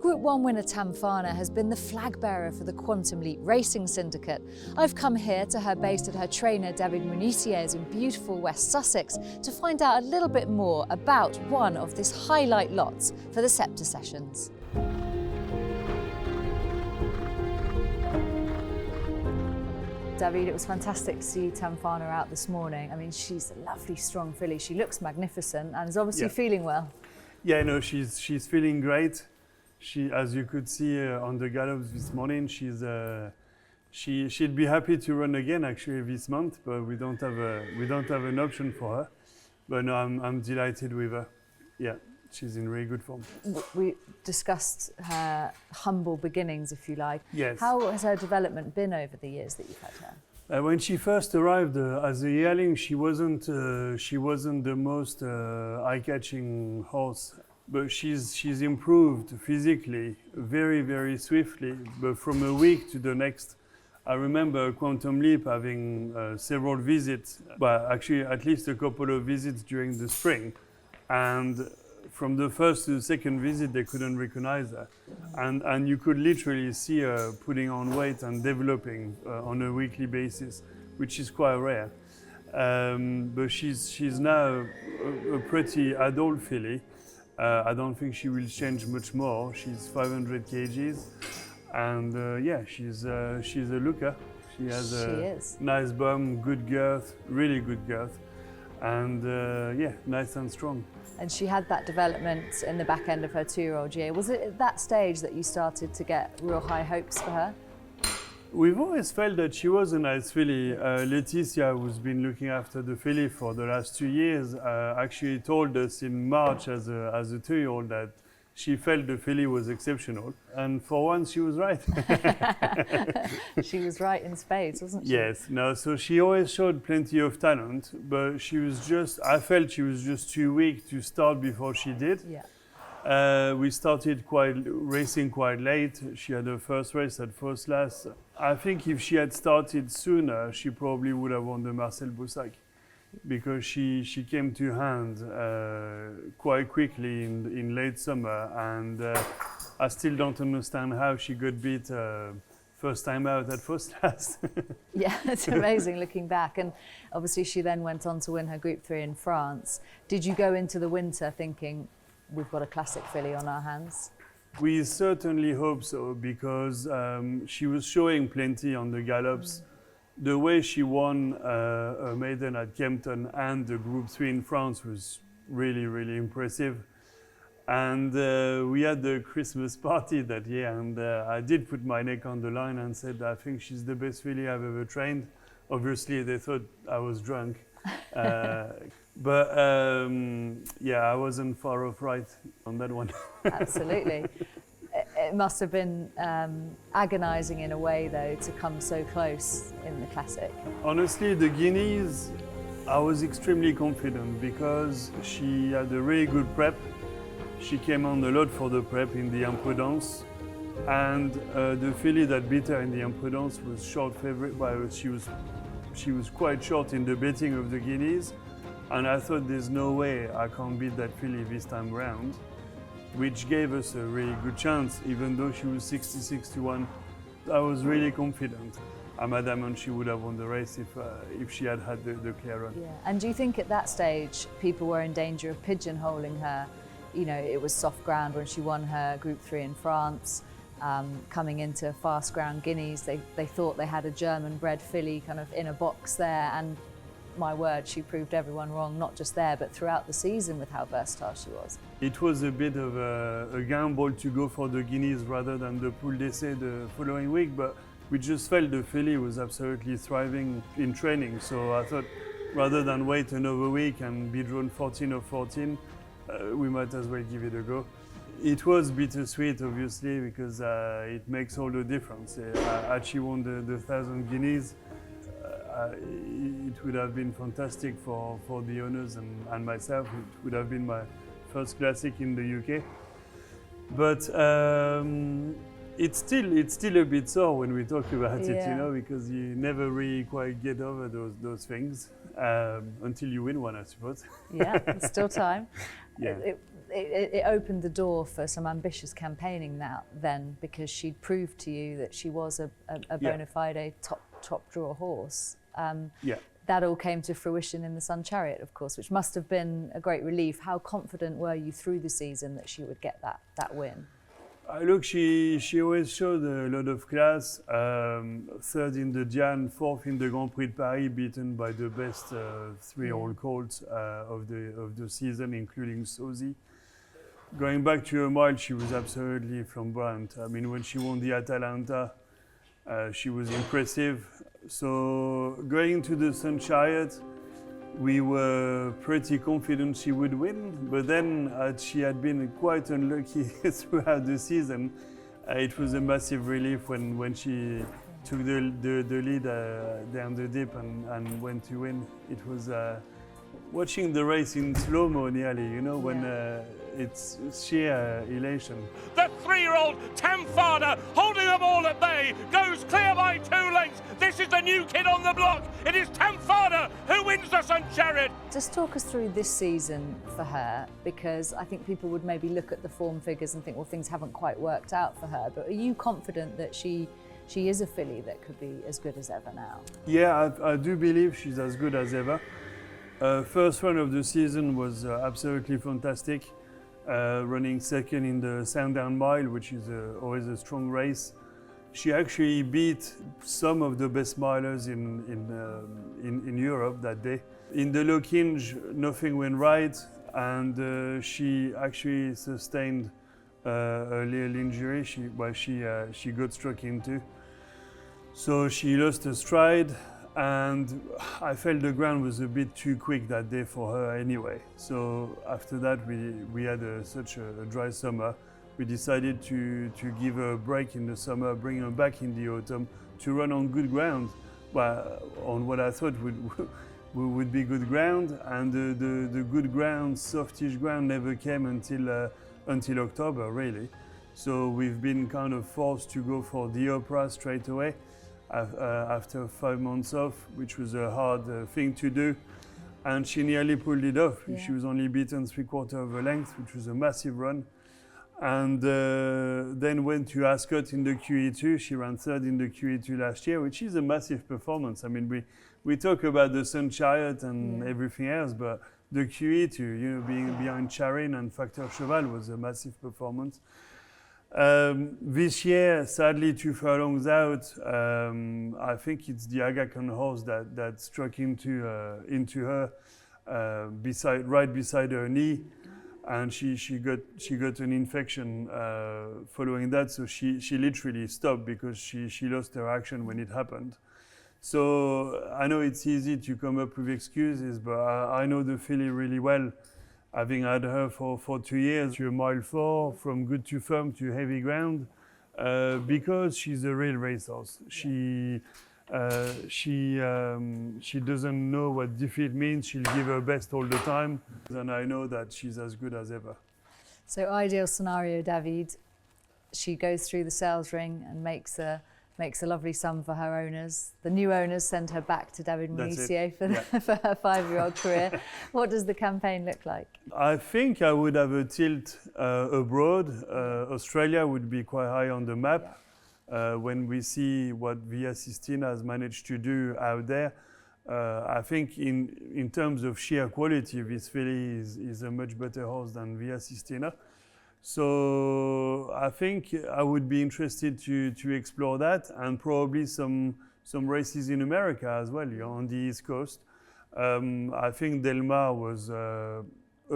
Group 1 winner Tamfana has been the flag bearer for the Quantum Leap Racing Syndicate. I've come here to her based at her trainer David Munitier's in beautiful West Sussex to find out a little bit more about one of this highlight lots for the Scepter Sessions. David, it was fantastic to see Tamfana out this morning. I mean, she's a lovely, strong filly. She looks magnificent and is obviously feeling well. Yeah, no, she's feeling great. She, as you could see on the gallops this morning, she'd be happy to run again actually this month, but we don't have an option for her. But no, I'm delighted with her. Yeah. She's in really good form. We discussed her humble beginnings, if you like. Yes. How has her development been over the years that you've had her? When she first arrived as a yearling, she wasn't the most eye-catching horse, but she's improved physically very, very swiftly. But from a week to the next, I remember Quantum Leap having several visits, but actually at least a couple of visits during the spring, and from the first to the second visit, they couldn't recognize her. And you could literally see her putting on weight and developing on a weekly basis, which is quite rare. But she's now a pretty adult filly. I don't think she will change much more. She's 500 kgs. And yeah, she's a looker. She has a nice bum, good girth, really good girth. And yeah, nice and strong. And she had that development in the back end of her 2-year-old year. Was it at that stage that you started to get real high hopes for her? We've always felt that she was a nice filly. Laetitia, who's been looking after the filly for the last 2 years, actually told us in March as a 2-year-old that she felt the filly was exceptional. And for once, she was right. She was right in spades, wasn't she? Yes, no, so she always showed plenty of talent, but I felt she was just too weak to start before she did. Yeah. We started racing quite late. She had her first race at first class. I think if she had started sooner, she probably would have won the Marcel Boussac, because she came to hand quite quickly in late summer, and I still don't understand how she got beat first time out at first class. Yeah, it's amazing looking back. And obviously she then went on to win her Group 3 in France. Did you go into the winter thinking, we've got a classic filly on our hands? We certainly hope so, because she was showing plenty on the gallops. The way she won a maiden at Kempton and the Group 3 in France was really, really impressive. And we had the Christmas party that year, and I did put my neck on the line and said, I think she's the best filly I've ever trained. Obviously, they thought I was drunk. But yeah, I wasn't far off right on that one. Absolutely. It must have been agonising in a way, though, to come so close in the Classic. Honestly, the Guineas, I was extremely confident because she had a really good prep. She came on a lot for the prep in the Imprudence. And the filly that beat her in the Imprudence was short favourite by her. She was quite short in the betting of the Guineas. And I thought, there's no way I can't beat that filly this time round, which gave us a really good chance, even though she was 66-1. I was really confident. I'm adamant she would have won the race if she had the clear run. Yeah. And do you think at that stage people were in danger of pigeonholing her? You know, it was soft ground when she won her Group 3 in France. Coming into fast ground Guineas, they thought they had a German-bred filly kind of in a box there, and my word, she proved everyone wrong, not just there, but throughout the season with how versatile she was. It was a bit of a gamble to go for the Guineas rather than the Poule d'Essai the following week, but we just felt the filly was absolutely thriving in training. So I thought, rather than wait another week and be drawn 14 of 14, we might as well give it a go. It was bittersweet, obviously, because it makes all the difference. Had she won the 1,000 Guineas, it would have been fantastic for the owners and myself. It would have been my first classic in the UK. But It's still a bit sore when we talk about it, Yeah. you know, because you never really quite get over those things until you win one, I suppose. Yeah, there's still time. Yeah. It opened the door for some ambitious campaigning then, because she'd proved to you that she was a bona fide top draw horse. Yeah. That all came to fruition in the Sun Chariot, of course, which must have been a great relief. How confident were you through the season that she would get that win? Look, she always showed a lot of class. Third in the Diane, fourth in the Grand Prix de Paris, beaten by the best three-year-old colts of the season, including Sozy. Going back to her mile, she was absolutely flamboyant. I mean, when she won the Atalanta, she was impressive. So going into the Sun Chariot, we were pretty confident she would win, but then she had been quite unlucky throughout the season. It was a massive relief when she took the lead down the dip and went to win. It was watching the race in slow-mo nearly, you know, when it's sheer elation. The 3-year-old Tamfana, holding them all at bay, goes clear by 2 lengths. This is the new kid on the block. It is Tamfana who wins the Sun Chariot. Just talk us through this season for her, because I think people would maybe look at the form figures and think, well, things haven't quite worked out for her. But are you confident that she is a filly that could be as good as ever now? Yeah, I do believe she's as good as ever. First run of the season was absolutely fantastic. Running second in the Sandown Mile, which is always a strong race. She actually beat some of the best milers in Europe that day. In the low hinge, nothing went right, and she actually sustained a little injury. She got struck into, so she lost her stride. And I felt the ground was a bit too quick that day for her anyway. So after that, we had such a dry summer. We decided to give her a break in the summer, bring her back in the autumn to run on good ground, well, on what I thought would be good ground. And the good ground, softish ground, never came until October, really. So we've been kind of forced to go for the Opera straight away. After 5 months off, which was a hard thing to do, and she nearly pulled it off. Yeah. She was only beaten 3/4 of a length, which was a massive run, and then went to Ascot in the QE2. She ran third in the QE2 last year, which is a massive performance. I mean, we talk about the Sun Chariot and everything else, but the QE2, you know, being behind Charin and Facteur Cheval was a massive performance. This year, sadly, 2 furlongs out, I think it's the Aga Khan horse that struck into her right beside her knee, and she got an infection following that. So she literally stopped because she lost her action when it happened. So I know it's easy to come up with excuses, but I know the filly really well. Having had her for 2 years, to a mile 4, from good to firm to heavy ground, because she's a real racehorse. She doesn't know what defeat means. She'll give her best all the time, and I know that she's as good as ever. So ideal scenario, David. She goes through the sales ring and makes a lovely sum for her owners. The new owners send her back to David Monissier for her 5-year-old career. What does the campaign look like? I think I would have a tilt abroad. Australia would be quite high on the map. When we see what Via Sistina has managed to do out there, I think in terms of sheer quality, this filly is a much better horse than Via Sistina. So I think I would be interested to explore that, and probably some races in America as well, you know, on the East Coast. I think Del Mar was a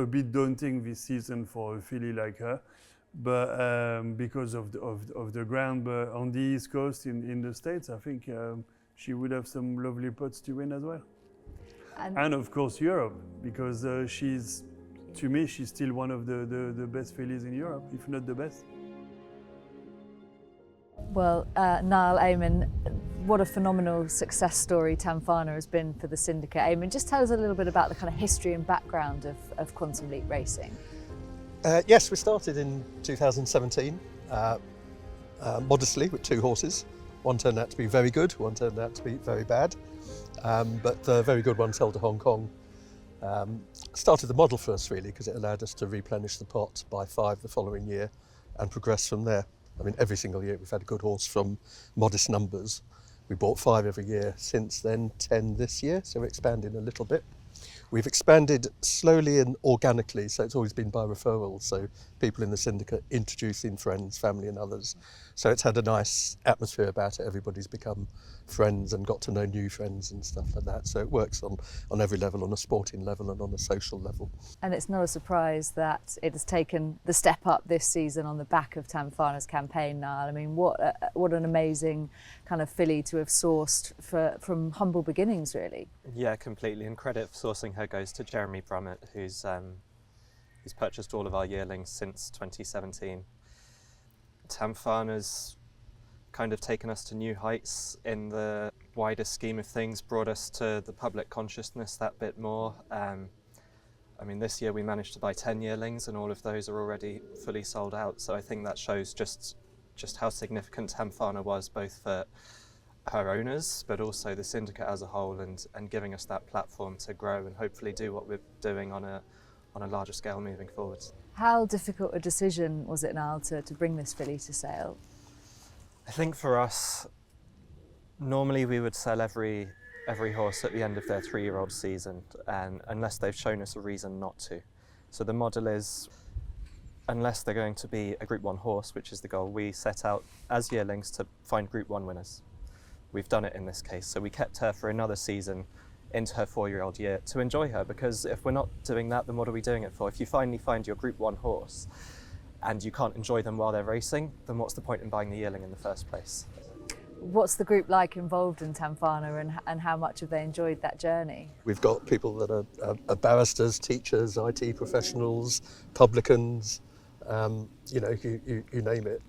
bit daunting this season for a filly like her, but because of the ground. But on the East Coast in the States, I think she would have some lovely pots to win as well. And of course Europe, because to me, she's still one of the best fillies in Europe, if not the best. Well, Niall, Eamon, what a phenomenal success story Tanfana has been for the Syndicate. Eamon, just tell us a little bit about the kind of history and background of Quantum Leap racing. Yes, we started in 2017. modestly with 2 horses. One turned out to be very good, one turned out to be very bad. But the very good one sold to Hong Kong. Started the model for us really, because it allowed us to replenish the pot by 5 the following year and progress from there. I mean, every single year we've had a good horse from modest numbers. We bought 5 every year since then, 10 this year, so we're expanding a little bit. We've expanded slowly and organically, so it's always been by referral, so people in the syndicate introducing friends, family and others. So it's had a nice atmosphere about it. Everybody's become friends and got to know new friends and stuff like that. So it works on every level, on a sporting level and on a social level. And it's not a surprise that it has taken the step up this season on the back of Tamfana's campaign, Niall. I mean, what an amazing kind of filly to have sourced from humble beginnings, really. Yeah, completely. And credit for sourcing her goes to Jeremy Brummett, who's purchased all of our yearlings since 2017. Tamfana's kind of taken us to new heights in the wider scheme of things, brought us to the public consciousness that bit more. I mean, this year we managed to buy 10 yearlings and all of those are already fully sold out. So I think that shows just how significant Tamfana was, both for her owners, but also the syndicate as a whole, and giving us that platform to grow and hopefully do what we're doing on a larger scale moving forwards. How difficult a decision was it, Niall, to bring this filly to sale? I think for us, normally we would sell every horse at the end of their 3-year-old season, and unless they've shown us a reason not to. So the model is, unless they're going to be a Group 1 horse, which is the goal, we set out as yearlings to find Group 1 winners. We've done it in this case, so we kept her for another season into her 4-year-old year to enjoy her, because if we're not doing that, then what are we doing it for? If you finally find your Group 1 horse and you can't enjoy them while they're racing, then what's the point in buying the yearling in the first place? What's the group like involved in Tamfana, and how much have they enjoyed that journey? We've got people that are barristers, teachers, IT professionals, publicans, you know, you name it.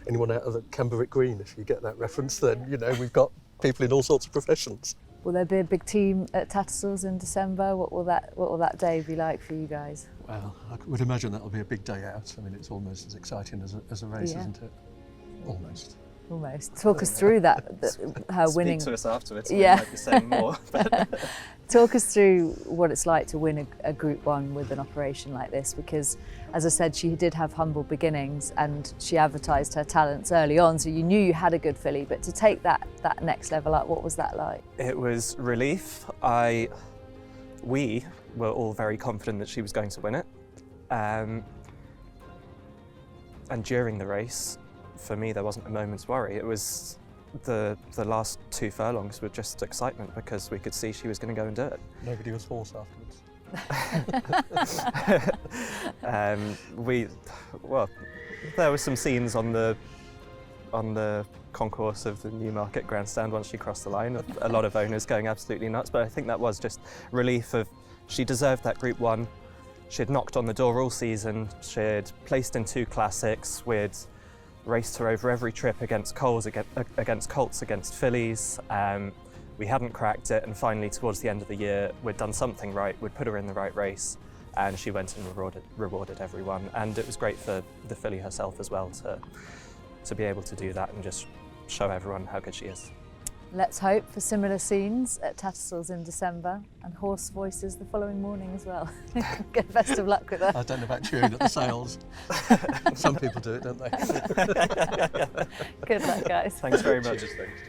Anyone out of the Camberwick Green, if you get that reference, then, you know, we've got people in all sorts of professions. Will there be a big team at Tattersalls in December? What will that day be like for you guys? Well, I would imagine that'll be a big day out. I mean, it's almost as exciting as a race, Yeah. isn't it? Almost. Almost. Talk us through that, her winning. Speak to us afterwards, Yeah. we might be saying more. Talk us through what it's like to win a Group 1 with an operation like this, because, as I said, she did have humble beginnings and she advertised her talents early on, so you knew you had a good filly, but to take that next level up, what was that like? It was relief. We were all very confident that she was going to win it. And during the race, for me, there wasn't a moment's worry. It was the last 2 furlongs were just excitement, because we could see she was going to go and do it. Nobody was hoarse afterwards. Well, there were some scenes on the concourse of the Newmarket Grandstand once she crossed the line, of a lot of owners going absolutely nuts, but I think that was just relief of, she deserved that Group 1. She'd knocked on the door all season, she'd placed in 2 classics, we'd raced her over every trip against Colts, against fillies. We hadn't cracked it, and finally towards the end of the year we'd done something right, we'd put her in the right race, and she went and rewarded everyone. And it was great for the filly herself as well to be able to do that and just show everyone how good she is. Let's hope for similar scenes at Tattersalls in December, and horse voices the following morning as well. Best of luck with that. I don't know about cheering at the sales. Some people do it, don't they? Good luck, guys. Thanks very much. Cheers, thanks.